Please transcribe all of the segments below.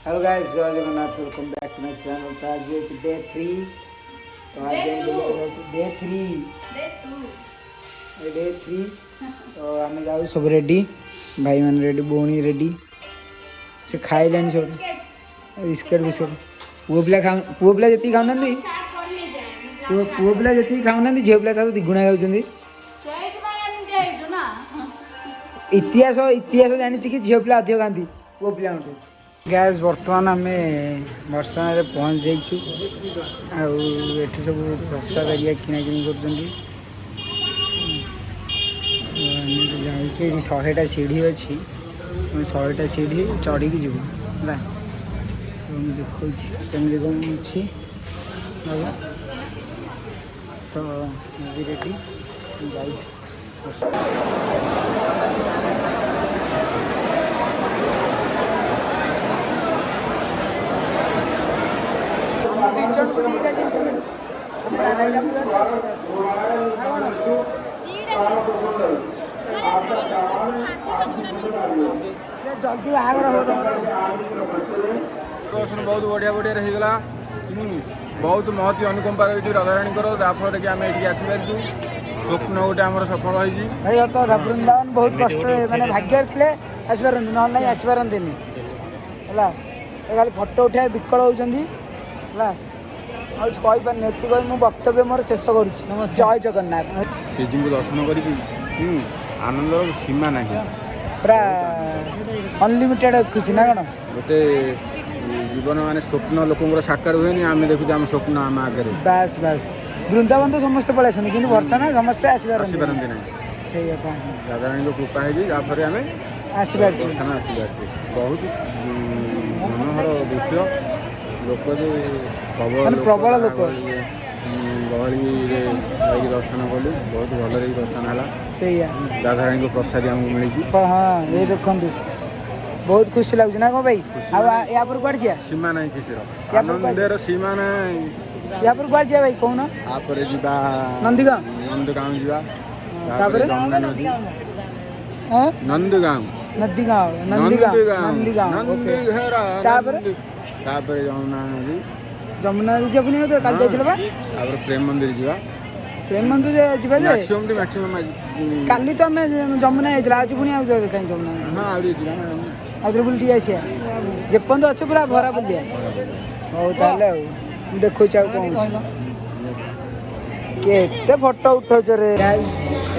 Hello guys, जय Jagannath, welcome back to my channel. तो आज है डे 3। तो आज हम डे 3 तो आम जाऊ सब रेडी, भाई मैंने रेडी, भौणी रेडी से खाई लेनी सब बिस्किट बिस्किट। पुओ पिला जी खाऊना, पुओ पिला जी खाऊना, झील पिला तार दिगुणा गाँव। इतिहास इतिहास जानी कि झील पिला अधिक खाती पुओ पिला। गैस बर्तमान आम बर्षण पहुँच जाइछु। आठ सब प्रसाद एरिया किणाकिणी कर 100टा सीढ़ी अच्छी, 100टा सीढ़ी चढ़ी की जीवु है। देखो कमी कौन अच्छी तो रेडी जाइए। जल्दी बाहर दर्शन बहुत बढ़िया बढ़िया रहीगला। बहुत महती अनुकंपा रही राधाराणी जहाँफल कि आम ये आसपारू स्वप्न गोटे आम सफल होती। वृंदावन बहुत कष्ट मैंने भाग्य थे आसपार ना आसपारती है। खाली फटो उठा विकल होती कहीपारे ये कही मुझे वक्तव्य मोर शेष करुँ। जय जगन्नाथ। श्रीजी को दर्शन कर आनंद सीमा ना पूरा अनलिमिटेड खुशी ना कौन गोटे जीवन माने स्वप्न लोक साकार हुए आम देखुचे आम स्वप्न आम आगे। बास बास वृंदावन तो समस्ते पलि आसती कि वर्षा ना समस्ते आसपारती ना राधाराणी कृपा है जहाँफल आम आसपार दर्शन आसपार। बहुत मनोहर दृश्य लोक प्रबल लोक गहली दर्शन कलु बहुत भल दर्शन है। से राधाराणी को प्रसाद आमको मिली। हाँ ये देखु बहुत खुशी लगुच ना कौन भाई। या पर कौन जा सीमा ना खुशीर आनंदर सीमा ना। या पर कौन जा भाई कौन आप नंदीगांव नंदगांव जा जमुना नदी नंदगांव नंदीगांव नंदीगांव जमुना नदी जमुना नदी जब नहीं होता कल जाइए प्रेम मंदिर जा प्रेम मंदिर जावा मैक्सिमम काली तो आम जमुना आज पुणी कहीं जमुना हाँ आगे बुलटी आसिया जेपर्यंत अच्छे पूरा भरा बुलिया हो ताले देखो कौन केते फोटो उठाउछ रे।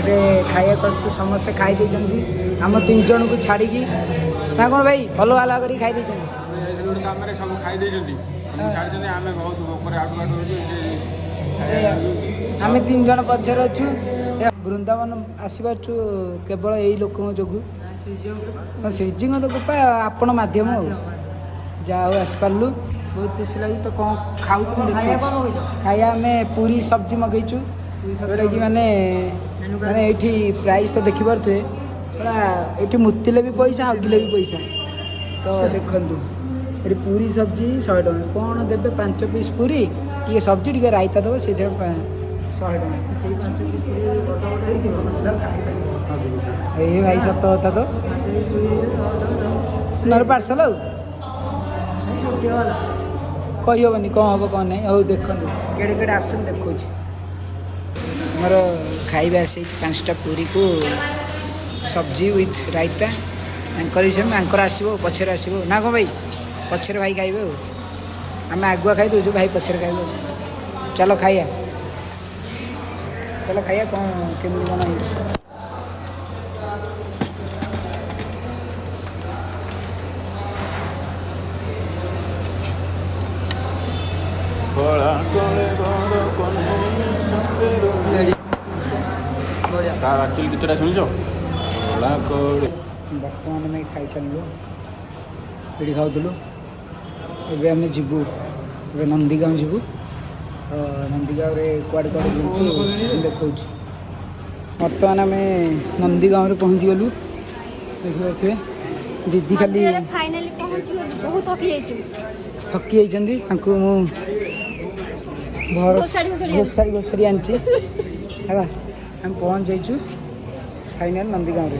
ए खाया कर समस्ते खाई देछंती हम 3 जन को छाड़ी की ना कौन भाई हलो हला करी खाई देछंती सब खाई देछंती आमे बहुत ऊपर आडू आम 3 जन पछर अच्छु। वृंदावन आसपारछु केवल यही लोक जो श्रीजी कृपा आपण मध्यम जहाँ हो आसपारू बहुत खुशी लगी। तो कौन खाऊ खाया आम पूरी सब्जी मगेचु जोटा कि माने माने ये प्राइस तो देखिपे ये मुतिले भी पैसा हगिले भी पैसा। तो देखु ये पूरी सब्जी 100 टଙ୍କା कौन देवे 5 पीस पूरी टी सब्जी टी रायता देव से 100 टଙ୍କା से 5 पीस पूरी ये भाई सत कथा तो नर पार्सल कही हेनी कौन हम कौन ना हो देखो केड़े केड़े आस देखो मोर खाଇବା आसी 5टा पूरी को सब्जी विथ रायता आंकर आसो पछर आसो ना कौन भाई पछर भाई खाइबे आम आगुआ खाई दो भाई पछर खाइबे। चलो खाइया कौन केमी कौन एक्चुअली गीतटा शुणिच बर्तमान में खाई सारू ये खाऊलु एवं आम जीवु नंदीगांव जीवु नंदीगांव कुआड़े कुआड़े बुलूँ देखा बर्तमान आम नंदीगांव पहुँची गलु देखिपे दीदी खाली थकी जाइए घोषारी घोषारी आनी है आम पहुँच जाइए फाइनाल नंदीगांव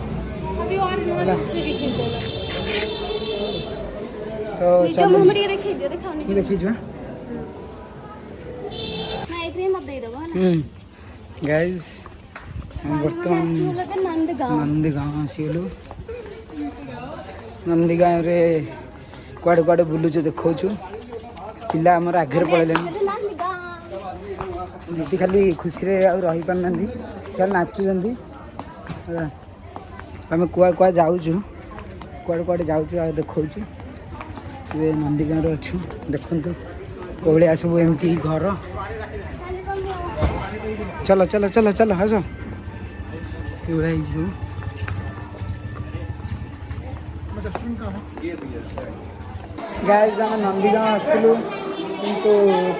तो ନିଜ ଚାଲ ମୁହଁ ଟିକେ ଦେଖେଇ ଦିଅ ଦେଖାଅ ନିଜ ଦେଖିଯିବା। ନା ଏଇଥିରେ ମତ ଦେଇଦବ ହେଲା ଗାଇଜ ବର୍ତ୍ତମାନ ନନ୍ଦଗାଁव ନନ୍ଦୀଗାଁव ଆସିଗଲୁ। ନନ୍ଦୀଗାଁରେ କୁଆଡ଼େ କୁଆଡ଼େ ବୁଲୁଛୁ ଦେଖାଉଛୁ। ପିଲା ଆମର ଆଗରେ ପଳେଇଲେଣି। ଦିଦି ଖାଲି ଖୁସିରେ ଆଉ ରହିପାରୁନାହାନ୍ତି, ସେ ନାଚୁଛନ୍ତି ହେଲା। ଆମେ କୁଆ ଯାଉଛୁ, କୁଆଡ଼େ କୁଆଡ଼େ ଯାଉଛୁ ଆଉ ଦେଖାଉଛୁ। ଏବେ ନନ୍ଦୀଗାଁରେ ଅଛୁ, ଦେଖନ୍ତୁ କୋଉଳିଆ ସବୁ ଏମିତି ଘର। ଚଲ ଚଲ ଚଲ ଚଲ ଆସ, ଏଇଭଳିଆ ହେଇଛୁ। ଗାଇସ୍ ଆମେ ନନ୍ଦୀଗାଁव ଆସିଥିଲୁ କିନ୍ତୁ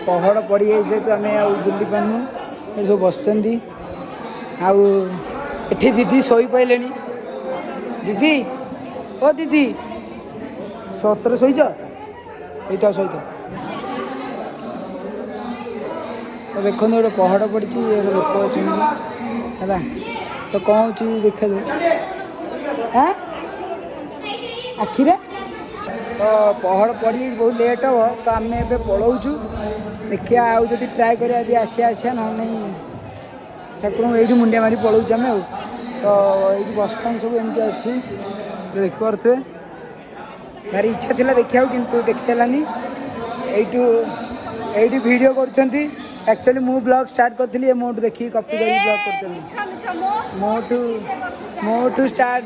ପହଡ଼ ପଡ଼ିଯାଇଛି ଯେହେତୁ ଆମେ ଆଉ ବୁଲି ପାରୁନୁ। ଏ ସବୁ ବସିଛନ୍ତି ଆଉ ଏଠି ଦିଦି ଶୋଇପଡ଼ିଲେଣି। ଦିଦି ଓ ଦିଦି ସତରେ ଶୋଇଛ? ଏଇଟା ଶୋଇଥ। ଦେଖନ୍ତୁ ଗୋଟେ ପହଡ଼ ପଡ଼ିଛି, ଗୋଟେ ଲୋକ ଅଛନ୍ତି ହେଲା। ତ କ'ଣ ହେଉଛି ଦେଖାଯାଉ। ଆଁ ଆଖିରେ ତ ପହଡ଼ ପଡ଼ିଯାଇଛି, ବହୁତ ଲେଟ୍ ହେବ। ତ ଆମେ ଏବେ ପଳାଉଛୁ, ଦେଖିବା ଆଉ ଯଦି ଟ୍ରାଏ କରିବା ଯଦି ଆସିବା ନହେଲେ ନାହିଁ ଠାକୁରଙ୍କୁ ଏଇଠି ମୁଣ୍ଡିଆ ମାରି ପଳାଉଛୁ ଆମେ ଆଉ। ତ ଏଇଠି ବସିଛନ୍ତି ସବୁ, ଏମିତି ଅଛି ଦେଖିପାରୁଥିବେ। ଭାରି ଇଚ୍ଛା ଥିଲା ଦେଖିବାକୁ କିନ୍ତୁ ଦେଖି ହେଲାନି। ଏଇଠି ଭିଡ଼ିଓ କରୁଛନ୍ତି। ଆକ୍ଚୁଆଲି ମୁଁ ବ୍ଲଗ୍ ଷ୍ଟାର୍ଟ କରିଥିଲି, ଏ ମୋଠୁ ଦେଖିକି କପି କରିକି ବ୍ଲଗ୍ କରୁଛନ୍ତି। ମୋଠୁ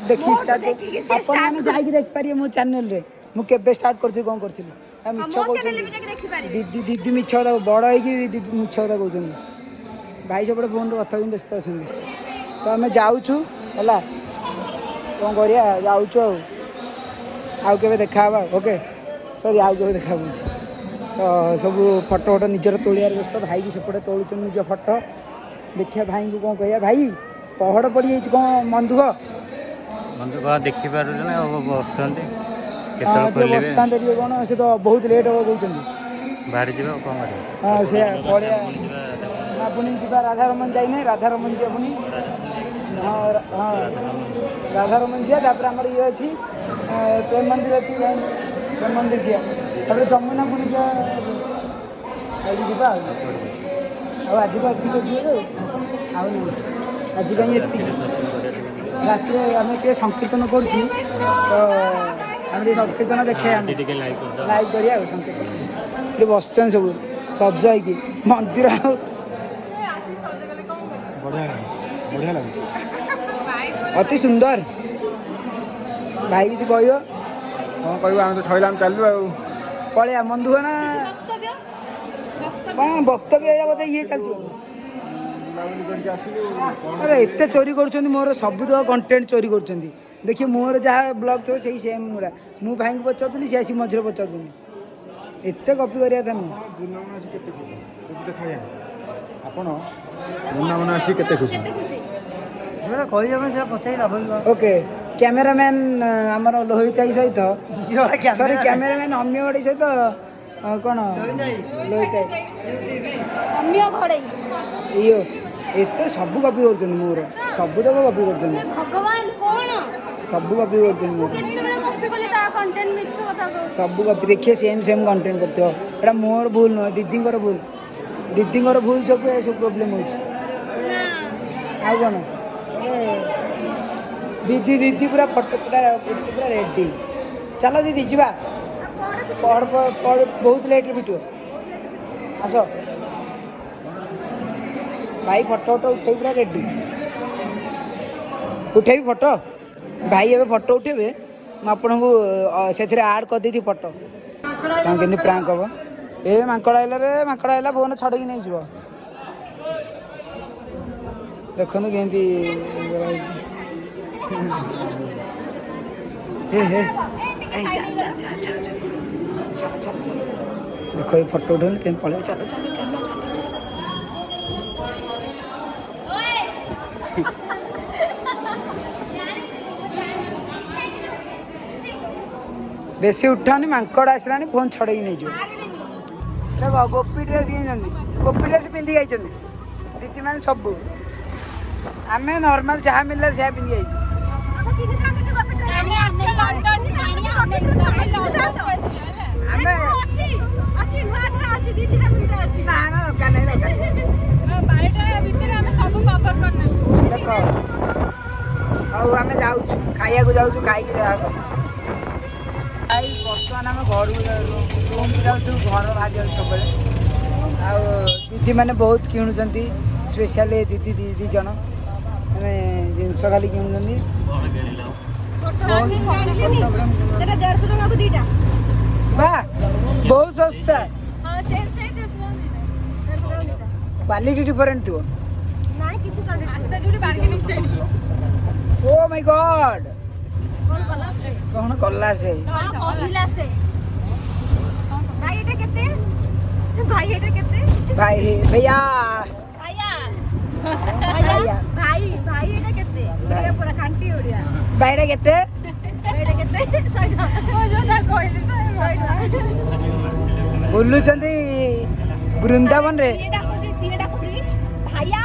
ଦେଖିକି ଷ୍ଟାର୍ଟ ଆପଣମାନେ ଯାଇକି ଦେଖିପାରିବେ ମୋ ଚ୍ୟାନେଲରେ ମୁଁ କେବେ ଷ୍ଟାର୍ଟ କରିଥିଲି, କ'ଣ କରିଥିଲି। ମିଛ କହୁଛନ୍ତି ଦିଦି ମିଛ କଥା, ବଡ଼ ହେଇକି ଦିଦି ମିଛ କଥା କହୁଛନ୍ତି। ଭାଇ ସେପଟେ ଫୋନ୍ରେ କଥା ହେଉଛନ୍ତି, ବ୍ୟସ୍ତ ଅଛନ୍ତି। ତ ଆମେ ଯାଉଛୁ ହେଲା, କ'ଣ କରିବା ଯାଉଛୁ ଆଉ କେବେ ଦେଖାହେବା। ଓକେ ସରି, ଆଉ କେବେ ଦେଖା ହେଉଛି। ତ ସବୁ ଫଟୋ ନିଜର ତୋଳିବାରେ ବ୍ୟସ୍ତ। ଭାଇ ବି ସେପଟେ ତୋଳୁଛନ୍ତି ନିଜ ଫଟୋ। ଦେଖିବା ଭାଇଙ୍କୁ କ'ଣ କହିବା। ଭାଇ ପହଡ଼ ପଡ଼ିଯାଇଛି, କ'ଣ ମନ ଦୁଃଖ? ଦେଖିପାରୁଛୁ ନା ବସୁଛନ୍ତି, ଟିକେ ବସିଥାନ୍ତେ ଟିକେ, କ'ଣ ସେ ତ ବହୁତ ଲେଟ୍ ହେବ କହୁଛନ୍ତି। ବାହାରି ଯିବା ଆଉ କ'ଣ କରିବା। ହଁ ସେୟା ପଳେଇବା। ପୁଣି ଯିବା ରାଧାରମଣ ଯାଇନେ, ରାଧାରମଣ ଯିବା ପୁଣି। ହଁ ରାଧାରମଣ ଯିବା, ତାପରେ ଆମର ଇଏ ଅଛି ପ୍ରେମ ମନ୍ଦିର ଅଛି, ପ୍ରେମ ମନ୍ଦିର ଯିବା, ତାପରେ ଯମୁନା ପୁଣି ଯିବା। ଯିବା ଆଉ ଆଜି ତ ଏତିକି ଅଛି ଆଉ ନାହିଁ, ଆଜି ପାଇଁ ଏତିକି। ରାତିରେ ଆମେ ଟିକେ ସଂକୀର୍ତ୍ତନ କରୁଛୁ, ତ ଆମେ ଟିକେ ସଂକୀର୍ତ୍ତନ ଦେଖେଇବା, ଲାଇଭ୍ କରିବା ଆଉ ସଂକୀର୍ତ୍ତନ। ଟିକେ ବସିଛନ୍ତି ସବୁ ସଜ ହେଇକି ମନ୍ଦିର। ଆଉ ବଢ଼ିଆ ଲାଗୁଛି, ଅତି ସୁନ୍ଦର। ଭାଇ କିଛି କହିବ? କ'ଣ କହିବୁ, ଆମେ ତ ସଇଲା ଆମେ ଚାଲୁ ଆଉ। ପଳେଇବା ମନ ଦୁଃଖ ନା କ'ଣ ବକ୍ତବ୍ୟ? ଏଇଟା ବୋଧେ ଇଏ ଚାଲିଛି। ବୁଲାବୁଲି କରିକି ଆସିଲୁ। ଆରେ ଏତେ ଚୋରି କରୁଛନ୍ତି, ମୋର ସବୁ ତ କଣ୍ଟେଣ୍ଟ ଚୋରି କରୁଛନ୍ତି। ଦେଖିବେ ମୋର ଯାହା ବ୍ଲଗ୍ ଥିବ ସେଇ ସେମ୍ ଗୁଡ଼ା। ମୁଁ ଭାଇଙ୍କୁ ପଚାରୁଥିଲି, ସିଏ ଆସି ମଝିରେ ପଚାରୁଛନ୍ତି। ଏତେ କପି କରିବା କଥା ନୁହଁ। ଆପଣ ବୃନ୍ଦାବନ ଆସି କେତେ ଖୁସି? ଓକେ କ୍ୟାମେରାମ୍ୟାନ୍ ଆମର ଲୋହିତ ଭାଇ ସହିତ, ସରି କ୍ୟାମେରାମ୍ୟାନ୍ ଅମିୟ ଘଡ଼େଇ ସହିତ କ'ଣ ଲୋହିତ ଇଏ ଏତେ ସବୁ କପି କରୁଛନ୍ତି ମୋର, ସବୁତକ କପି କରୁଛନ୍ତି। ଭଗବାନ କ'ଣ ସବୁ କପି କରୁଛନ୍ତି ମୋର, କେତେବେଳେ କପି କଲେ ତା କଣ୍ଟେଣ୍ଟ ମିଛ କଥା କହୁଛି। ସବୁ କପି। ଦେଖିବେ ସେମ୍ କଣ୍ଟେଣ୍ଟ କରୁଥିବ। ଏଇଟା ମୋର ଭୁଲ ନୁହଁ, ଦିଦିଙ୍କର ଭୁଲ। ଦିଦିଙ୍କର ଭୁଲ ଯୋଗୁଁ ଏସବୁ ପ୍ରୋବ୍ଲେମ୍ ହେଉଛି। ଆଉ କ'ଣ ଦିଦି ପୁରା ଫଟୋ ପୁରା ରେଡ଼ି। ଚାଲ ଦିଦି ଯିବା, ବହୁତ ଲେଟ୍ରେ ଭିଡ଼ିଓ। ଆସ ଭାଇ, ଫଟୋ ଉଠେଇ ପୁରା ରେଡ଼ି। ଉଠେଇବି ଫଟୋ? ଭାଇ ଏବେ ଫଟୋ ଉଠେଇବେ, ମୁଁ ଆପଣଙ୍କୁ ସେଥିରେ ଆଡ଼୍ କରିଦେଇଥିବି ଫଟୋ। କ'ଣ କେମିତି ପ୍ରାଙ୍କ ହେବ? ଏ ମାଙ୍କଡ଼ ଆଇଲା ଫୋନ୍ ଛଡ଼େଇକି ନେଇଯିବ। ଦେଖନ୍ତୁ କେମିତି ଦେଖ ଏଇ ଫଟୋ ଉଠେଇଲେ କେମିତି ପଳେଇବ। ଚାଲ ବେଶୀ ଉଠାନି, ମାଙ୍କଡ଼ ଆସିଲାଣି, ଫୋନ୍ ଛଡ଼େଇକି ନେଇଯିବ। ଦେଖ ଗୋପୀ ଡ୍ରେସ୍ କିଣିଛନ୍ତି, ଗୋପୀ ଡ୍ରେସ୍ ପିନ୍ଧିକି ଯାଇଛନ୍ତି ଦିଦିମାନେ ସବୁ। ଆମେ ନର୍ମାଲ ଯାହା ମିଳିଲା ଯାହା ପିନ୍ଧି ଯାଇଛୁ। ଆମେ ଅଛି ନୂଆ ଅଛି ଦିଦିଟା ଭିତରେ ଅଛି ନା ନା ଦୋକାନ ନାହିଁ ଦୋକାନ ବାରଟା ଭିତରେ ଆମେ ସବୁ କଭର କରିନେବୁ ଦେଖ ହଉ ଆମେ ଯାଉଛୁ ଖାଇବାକୁ ଯାଉଛୁ ଖାଇକି ଯାହା କର ଭାଇ ବର୍ତ୍ତମାନ ଆମେ ଘରକୁ ଯାଉଛୁ ଘର ଭାଜି ଯାଉଛୁ ସବୁବେଳେ ଆଉ ଦିଦି ମାନେ ବହୁତ କିଣୁଛନ୍ତି ସ୍ପେଶାଲି ଦିଦି ଦି ଜଣ ମାନେ ଜିନିଷ ଖାଲି କିଣୁଛନ୍ତି ସେଟା 150 ଟଙ୍କାକୁ ଦିଟା ବା ବହୁତ ଶସ୍ତା ହଁ ସେଇ 150 ଟଙ୍କା ଦିଟା କ୍ୱାଲିଟି ଡିଫରେଣ୍ଟ ଥିବ ନାଇଁ କିଛି କ୍ୱାଲିଟି ଆସ୍ତେ ଯୋଉଠି ବାର୍ଗେନିଂ ସେଇଠି ଓ ମାଇ ଗଡ୍ କଣ କଲା ସେ କହିଲା ସେ ଭାଇ ଏଟା କେତେ ଭାଇ ଏଟା କେତେ ଭାଇ ଭैया ଭାଇଆ ଭାଇଆ ଭାଇ ଭାଇ ଏଟା କେତେ ଓଡିଆ ପୁରା ଖାଣ୍ଟି ଓଡିଆ ଭାଇଟା କେତେ ଏଟା କେତେ 100 ଟଙ୍କା ଓ ଯୋଉଟା କହିଲି ତ 100 ଟଙ୍କା ବୁଲୁଛନ୍ତି ବୃନ୍ଦାବନରେ ସିଏ ଡାକୁଛି ଭାଇଆ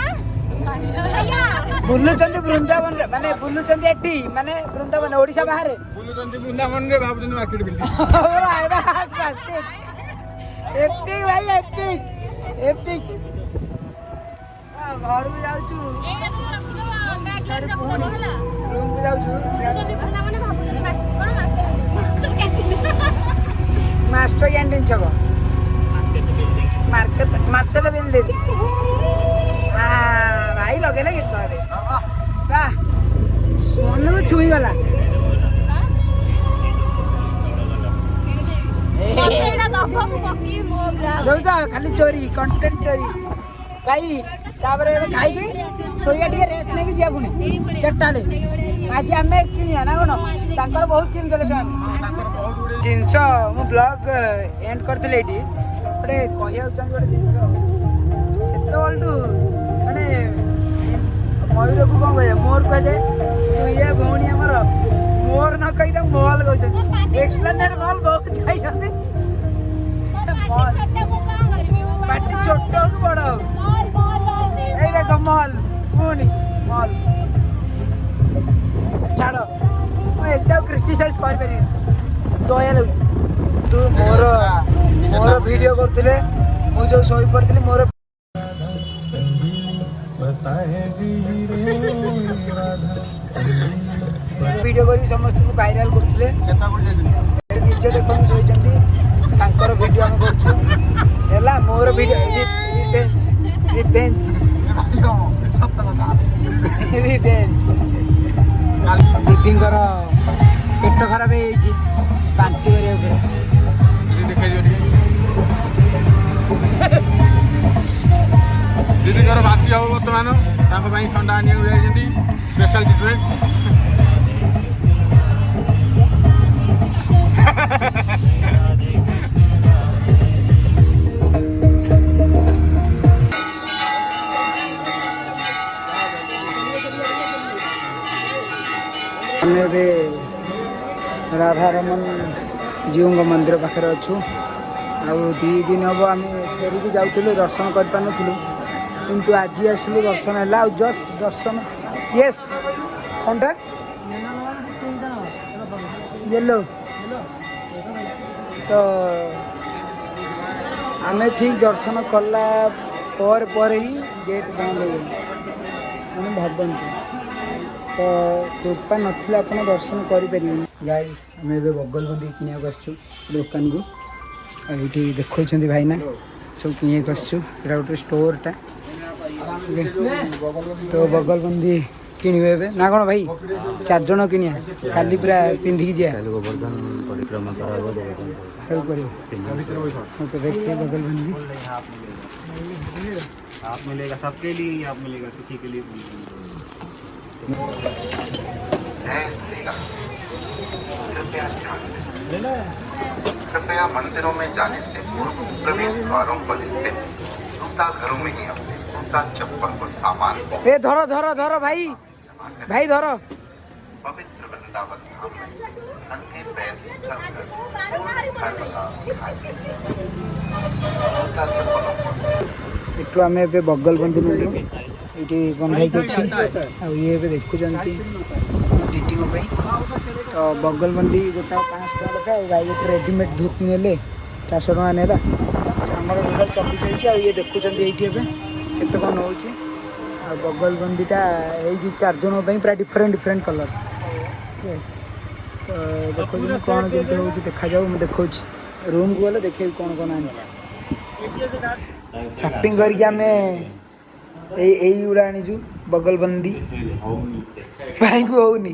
ଭାଇଆ ବୁଲୁଛନ୍ତି ବୃନ୍ଦାବନରେ ମାନେ ବୁଲୁଛନ୍ତି ଏଠି ମାନେ ବୃନ୍ଦାବନ ଓଡିଶା ବାହାରେ ବୁଲୁଛନ୍ତି ବୃନ୍ଦାବନରେ ଭାବୁଛନ୍ତି ମାର୍କେଟ ବିଲ୍ଡିଂ ଏପିକ୍ ଭାଇ ଏପିକ୍ ଏପିକ୍ ଘରକୁ ଯାଉଛୁ ରୁମକୁ ଯାଉଛୁ ମାଷ୍ଟର କ୍ୟାଣ୍ଟିନ୍ ଛକ ମାର୍କେଟ ବିଲ୍ଡିଂ ଭାଇ ଲଗେଇଲେ ଗୀତ ଏବେ ବାଃ ମନକୁ ଛୁଇଁଗଲା ଦଉଛ ଖାଲି ଚୋରି କଣ୍ଟେଣ୍ଟ ଚୋରି ଭାଇ ତାପରେ ଏବେ ଖାଇକି ଶୋଇବା ଟିକେ ରେଷ୍ଟ ନେଇକି ଯିବା ପୁଣି 4ଟା ବେଳେ ଆଜି ଆମେ କିଣିବା ନା କଣ ତାଙ୍କର ବହୁତ କିଣିଦେଲେ ସେମାନେ ଜିନିଷ ମୁଁ ବ୍ଲଗ୍ ଏଣ୍ଡ କରିଥିଲି ଏଇଠି ଗୋଟେ କହିବାକୁ ଚାହୁଁଛି ଗୋଟେ ଜିନିଷ ସେତେବେଳଠୁ ମାନେ ମୟୂରକୁ କ'ଣ କହିବା ମୋର କୁହାଯାଏ ଇଏ ଭଉଣୀ ଆମର ମୋର ନ କହି ତାକୁ ମଲ୍ କହୁଛନ୍ତି ଏକ୍ସପ୍ଲେନେଟ୍ ମଲ୍ ବହୁତ ଯାଇଛନ୍ତି ପାଟି ଛୋଟ ହଉ କି ବଡ଼ ହଉ ଏଇ ଦେଖ ମଲ୍ ପୁଣି ମଲ୍ ଛାଡ଼ ମୁଁ ଏତେ ଆଉ କ୍ରିଟିସାଇଜ୍ କରିପାରିବିନି ଦୟା ଲାଗୁଛି ତୁ ମୋର ଭିଡ଼ିଓ କରୁଥିଲେ ମୁଁ ଯେଉଁ ଶୋଇପଡ଼ିଥିଲି ମୋର ଭିଡ଼ିଓ କରି ସମସ୍ତଙ୍କୁ ଭାଇରାଲ୍ କରୁଥିଲେ ନିଜେ ଦେଖନ୍ତୁ ଶୋଇଛନ୍ତି ତାଙ୍କର ଭିଡ଼ିଓ ଆମେ କରୁଛୁ ହେଲା ମୋର ଭିଡ଼ିଓ ରିଭେଞ୍ଜ ଦିଦିଙ୍କର ପେଟ ଖରାପ ହେଇଯାଇଛି ବାନ୍ତି କରିବାକୁ ଦିଦିଙ୍କର ବାନ୍ତି ହବ ବର୍ତ୍ତମାନ ତାଙ୍କ ପାଇଁ ଥଣ୍ଡା ଆଣିବାକୁ ଯାଇଛନ୍ତି ସ୍ପେଶାଲ ଟ୍ରିଟମେଣ୍ଟ ଆମେ ଏବେ ରାଧାରମଣ ଜୀଉଙ୍କ ମନ୍ଦିର ପାଖରେ ଅଛୁ ଆଉ 2 ଦିନ ହେବ ଆମେ ଫେରିକି ଯାଉଥିଲୁ ଦର୍ଶନ କରିପାରୁନଥିଲୁ କିନ୍ତୁ ଆଜି ଆସିଲୁ ଦର୍ଶନ ହେଲା ଆଉ ଜଷ୍ଟ ଦର୍ଶନ ୟେସ୍ କ'ଣଟା ୟେଲୋ ତ ଆମେ ଠିକ୍ ଦର୍ଶନ କଲା ପରେ ହିଁ ଗେଟ୍ ବନ୍ଦ ହେଇଗଲା ମାନେ ଭାବନ୍ତୁ ତ କୃପା ନଥିଲେ ଆପଣ ଦର୍ଶନ କରିପାରିବେନି ଗାଇସ୍ ଆମେ ଏବେ ବଗଲବନ୍ଦି କିଣିବାକୁ ଆସିଛୁ ଦୋକାନକୁ ଆଉ ଏଇଠି ଦେଖାଉଛନ୍ତି ଭାଇନା ସବୁ କିଣିବାକୁ ଆସିଛୁ ଏଇଟା ଗୋଟେ ଷ୍ଟୋରଟା ତ ବଗଲବନ୍ଦି କିଣିବେ ଏବେ ନା କ'ଣ ଭାଇ 4 ଜଣ କିଣିବା କାଲି ପୁରା ପିନ୍ଧିକି ଯିବା ଗୋବର୍ଦ୍ଧନ ପରିକ୍ରମା କରାହବ ସବୁ କରିବ ତ ଦେଖିବେ ବଗଲବନ୍ଦି आप मिलेगा सबके लिए आप मिलेगा किसी के लिए कृपया मंदिरों में जाने से पूर्व प्रवेश द्वारों पर स्थित जूता घरों में ही अपने जूता चप्पल को सामान ए धरो धरो धरो भाई भाई धरो पवित्र वृंदावन धाम में नंगे पैर चलकर जूता चप्पलों को ଏଠୁ ଆମେ ଏବେ ବଗଲବନ୍ଦି ନେଲୁ ଏଇଠି ବନ୍ଧାଇକି ଅଛି ଆଉ ଇଏ ଏବେ ଦେଖୁଛନ୍ତି ଦିଦିଙ୍କ ପାଇଁ ତ ବଗଲବନ୍ଦି ଗୋଟା 500 ଟଙ୍କା ଲେଖା ଆଉ ଭାଇ ଗୋଟେ ରେଡ଼ିମେଡ୍ ଧୋତି ନେଲେ 400 ଟଙ୍କା ନେଲା ଆମର 2024 ହେଇଛି ଆଉ ଇଏ ଦେଖୁଛନ୍ତି ଏଇଠି ଏବେ କେତେ କ'ଣ ନେଉଛି ଆଉ ବଗଲବନ୍ଦୀଟା ହେଇଛି 4 ଜଣଙ୍କ ପାଇଁ ପୁରା ଡିଫରେଣ୍ଟ କଲର୍ ତ ଦେଖୁଛନ୍ତି କ'ଣ କେମିତି ହେଉଛି ଦେଖାଯାଉ ମୁଁ ଦେଖାଉଛି ରୁମ୍କୁ ଗଲେ ଦେଖେଇବି କ'ଣ ଆଣିଛି ସପିଂ କରିକି ଆମେ ଏଇଗୁଡ଼ା ଆଣିଛୁ ବଗଲବନ୍ଦୀ ଭାଇଙ୍କୁ ହେଉନି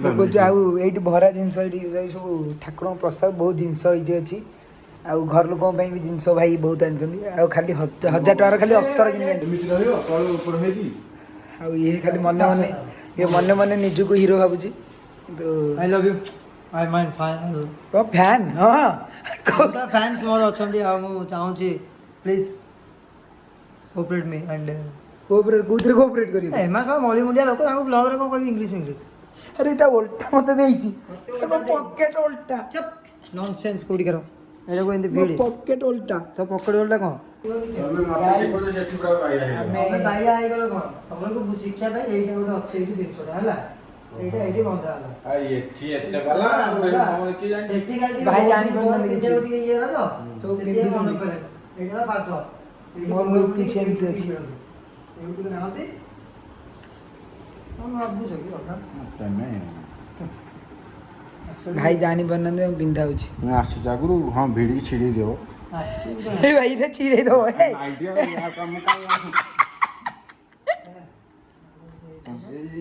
ଦେଖୁଛୁ ଆଉ ଏଇଠି ଭରା ଜିନିଷ ଏଇଠି ସବୁ ଠାକୁରଙ୍କ ପ୍ରସାଦ ବହୁତ ଜିନିଷ ଏଇଠି ଅଛି ଆଉ ଘର ଲୋକଙ୍କ ପାଇଁ ବି ଜିନିଷ ଭାଇ ବହୁତ ଆଣିଛନ୍ତି ଆଉ ଖାଲି 1000 ଟଙ୍କାର ଖାଲି ଅତର କିଣି ଆଣିଛନ୍ତି ଆଉ ଇଏ ଖାଲି ମନେ ମନେ ନିଜକୁ ହିରୋ ଭାବୁଛି କିନ୍ତୁ I love you. I mind fine. Fan ହଁ Fans ମୋର ଅଛନ୍ତି ଆଉ ମୁଁ ଚାହୁଁଛି ପ୍ଲିଜ୍ କୋପରେଟ୍ ମି ଆଣ୍ଡ କୋଉଥିରେ କୋପରେଟ୍ କରିବେ ଏମାନେ ସବୁ ମଳିମୁଣ୍ଡିଆ ଲୋକ ତାଙ୍କୁ ବ୍ଲଗ୍ରେ କ'ଣ କହିବି ଇଂଲିଶ ଆରେ ଏଇଟା ଓଲଟା ମୋତେ ଦେଇଛି ପକେଟ୍ ଓଲଟା ନନ୍ସେନ୍ସ କୋଉଠିକାର ଏଟାକୁ ଏମିତି ଭିଡ଼ି ପକେଟ୍ ଓଲଟା ତ ପକେଟ୍ ଗଲା କ'ଣ ତମେ ବାଇଆ ହେଇଗଲ କ'ଣ ତମକୁ ଶିକ୍ଷା ପାଇଁ ଏଇଟା ଗୋଟେ ଅଛି ଏଇଠି ଜିନିଷଟା ହେଲା ଏଇଟା ଏଇଠି ବନ୍ଧା ହେଲା ସେଠି ଖାଲି ଭାଇ ଜାଣିପାରୁନାହାନ୍ତି କିଛି। ଟିକେ ଇଏ ହେଲା ତ ସବୁ ସେଥିପାଇଁ ପିନ୍ଧିଛନ୍ତି। ମନେ ପଡ଼େ ଏଇଟା ହେଲା ପାସ ମୋର ବି କିଛି ଏମିତି ଅଛି। ଏଇଠି ନାହାନ୍ତି କ'ଣ ଭାବୁଛ କି କଥା ଭାଇ ଜାଣିପାରୁନାହାନ୍ତି ତାଙ୍କୁ ପିନ୍ଧା ହେଉଛି ଆସୁଛି ଆଗରୁ ହଁ ଭିଡ଼ିକି ଛିଡ଼େଇ ଦିଅ ଏ ଭାଇ ଏଇଟା ଚିଡ଼େଇ ଦେବ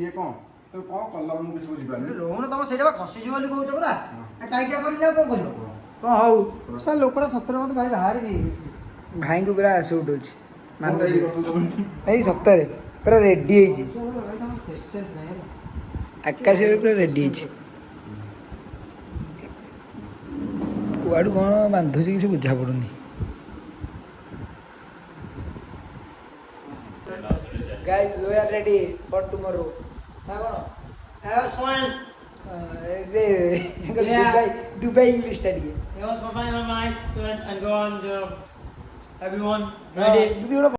ଇଏ କ'ଣ କଲ ମୁଁ କିଛି ବୁଝିପାରୁନି ରହୁନ ତମ ସେଇଟା ବା ଖସିଯିବ ବୋଲି କହୁଛ ପରା ଟାଇଟିଆ କରିନି ଆଉ କ'ଣ କରିବ କ'ଣ ହଉ ସେ ଲୋକଟା ସତରେ ମତେ ଭାଇ ବାହାରିବି ଭାଇଙ୍କୁ ପୁରା ସୁଟ୍ ହେଉଛି ଭାଇ ସତରେ ପୁରା ରେଡ଼ି ହେଇଛି ଆକାଶରେ ପୁରା ରେଡ଼ି ହେଇଛି କୁଆଡ଼ୁ କ'ଣ ବାନ୍ଧୁଛି କିଛି ବୁଝା ପଡ଼ୁନି guys we are ready for tomorrow ନା କ'ଣ ଦୁବାଇ ଇଂଲିଶଟା ଟିକେ everyone ଦିଦି ଗୋଟେ